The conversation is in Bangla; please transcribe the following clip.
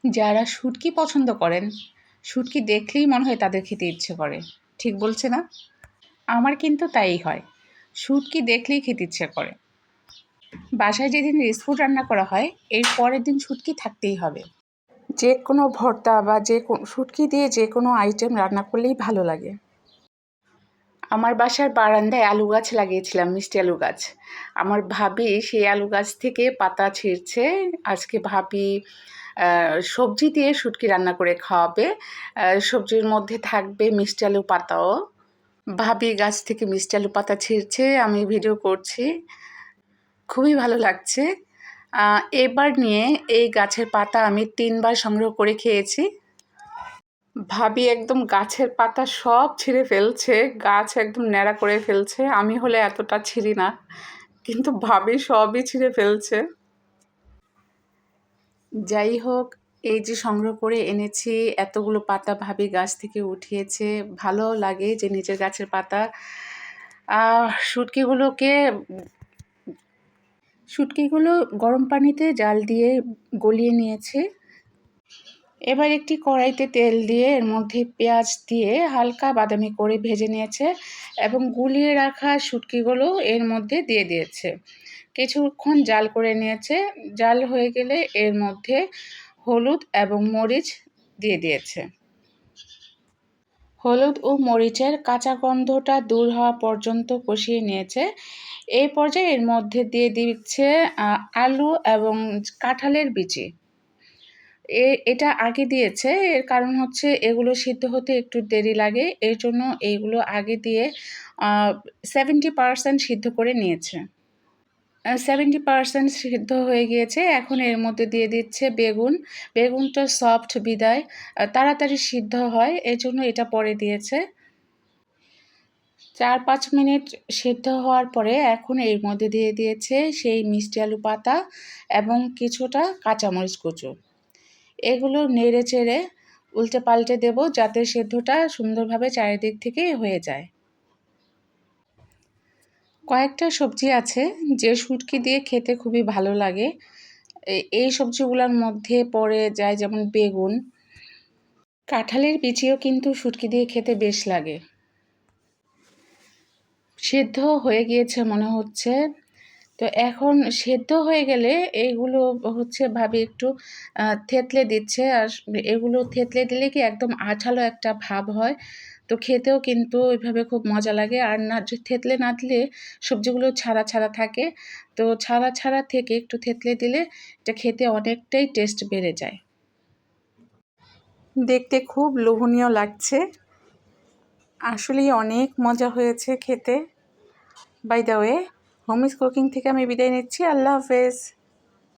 যারা শুটকি পছন্দ করেন, শুটকি দেখলেই মনে হয় তাদের খেতে ইচ্ছে করে। ঠিক বলছে না? আমার কিন্তু তাই হয়। শুটকি দেখলেই খেতে ইচ্ছে করে। বাসায় যেদিন রিচ ফুড রান্না করা হয়, এর পরের দিন শুটকি থাকতেই হবে। যে কোনো ভর্তা বা শুটকি দিয়ে যে কোনো আইটেম রান্না করলেই ভালো লাগে। আমার বাসার বারান্দায় আলু গাছ লাগিয়েছিলাম, মিষ্টি আলু গাছ। আমার ভাবি সেই আলু গাছ থেকে পাতা ছিঁড়ছে। আজকে ভাবি সবজি দিয়ে শুটকি রান্না করে খাওয়াবে। সবজির মধ্যে থাকবে মিষ্টি আলু পাতাও। ভাবি গাছ থেকে মিষ্টি আলু পাতা ছিঁড়ছে, আমি ভিডিও করছি। খুবই ভালো লাগছে। এবার নিয়ে এই গাছের পাতা আমি ৩ বার সংগ্রহ করে খেয়েছি। ভাবি একদম গাছের পাতা সব ছিঁড়ে ফেলছে, গাছ একদম ন্যাড়া করে ফেলছে। আমি হলে এতটা ছিঁড়ি না, কিন্তু ভাবি সবই ছিঁড়ে ফেলছে। যাই হোক, এই যে সংগ্রহ করে এনেছি এতগুলো পাতা ভাবি গাছ থেকে উঠিয়েছে। ভালো লাগে যে নিজের গাছের পাতা। শুটকিগুলো গরম পানিতে জাল দিয়ে গলিয়ে নিয়েছে। এবার একটি কড়াইতে তেল দিয়ে এর মধ্যে পেঁয়াজ দিয়ে হালকা বাদামি করে ভেজে নিয়েছে এবং গুলিয়ে রাখা শুটকিগুলো এর মধ্যে দিয়ে দিয়েছে। কিছুক্ষণ জাল করে নিয়েছে। জাল হয়ে গেলে এর মধ্যে হলুদ এবং মরিচ দিয়ে দিয়েছে। হলুদ ও মরিচের কাঁচা গন্ধটা দূর হওয়া পর্যন্ত কষিয়ে নিয়েছে। এই পর্যায়ে এর মধ্যে দিয়ে দিচ্ছে আলু এবং কাঁঠালের বিচি। এটা আগে দিয়েছে, এর কারণ হচ্ছে এগুলো সিদ্ধ হতে একটু দেরি লাগে, এর জন্য এইগুলো আগে দিয়ে 70% সিদ্ধ করে নিয়েছে। 70% সিদ্ধ হয়ে গিয়েছে। এখন এর মধ্যে দিয়ে দিচ্ছে বেগুন। বেগুনটা সফট বিদায় তাড়াতাড়ি সিদ্ধ হয়, এজন্য এটা পরে দিয়েছে। ৪-৫ মিনিট সিদ্ধ হওয়ার পরে এখন এর মধ্যে দিয়ে দিয়েছে সেই মিষ্টি আলু পাতা এবং কিছুটা কাঁচামরিচ কুচো। এগুলো নেড়ে চেড়ে উল্টে পাল্টে দেব যাতে সেদ্ধটা সুন্দরভাবে চারিদিক থেকে হয়ে যায়। কয়েকটা সবজি আছে যে শুটকি দিয়ে খেতে খুবই ভালো লাগে। এই সবজিগুলোর মধ্যে পড়ে যায় যেমন বেগুন, কাঁঠালের বিচিও কিন্তু শুটকি দিয়ে খেতে বেশ লাগে। সেদ্ধ হয়ে গিয়েছে মনে হচ্ছে। তো এখন সেদ্ধ হয়ে গেলে এইগুলো হচ্ছে ভাবি একটু থেতলে দিচ্ছে। আর এগুলো থেতলে দিলে কি একদম আঠালো একটা ভাব হয়। তো খেতেও কিন্তু ওইভাবে খুব মজা লাগে। আর না থেতলে না দিলে সবজিগুলো ছাড়া, ছাড়া থাকে। তো ছাড়া, ছাড়া থেকে একটু থেতলে দিলে এটা খেতে অনেকটাই টেস্ট বেড়ে যায়। দেখতে খুব লোভনীয় লাগছে। আসলেই অনেক মজা হয়েছে খেতে। By the way, home is cooking থেকে আমি বিদায় নিচ্ছি। আল্লাহ হাফেজ।